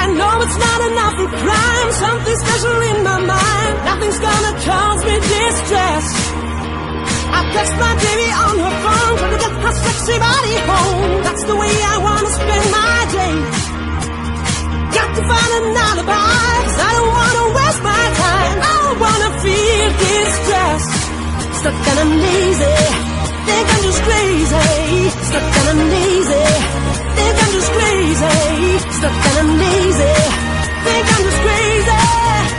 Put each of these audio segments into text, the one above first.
know it's not enough for crime. Something special in my mind. Nothing's gonna cause me distress. I text my baby on her phone, trying to get her sexy body home. That's the way I wanna spend my day. Got to find an alibi, 'cause I don't wanna waste my time. I don't wanna feel distressed. Stuck and I'm lazy, think I'm just crazy. Stuck and I'm lazy, think I'm just crazy. Stuck and I'm lazy, think I'm just crazy.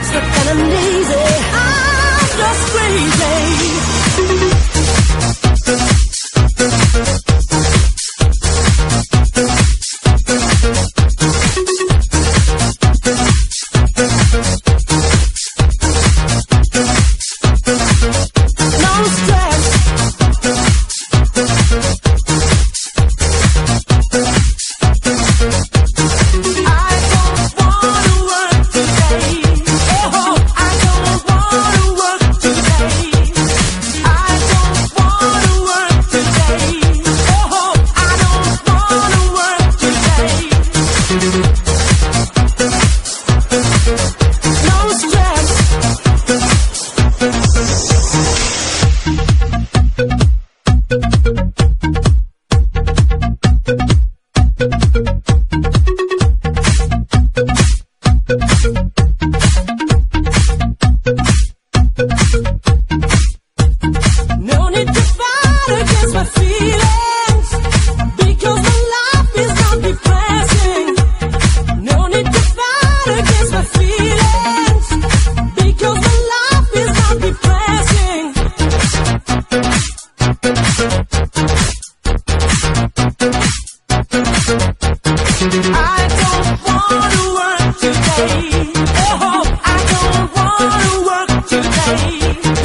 Stuck and I'm lazy, I'm just crazy. No need to fight against my feelings, because my life is not depressing. No need to fight against my feelings, because my life is not depressing. I don't wanna work today. Oh, I don't wanna work today.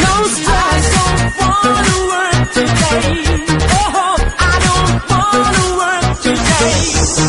No stress, I don't wanna work today.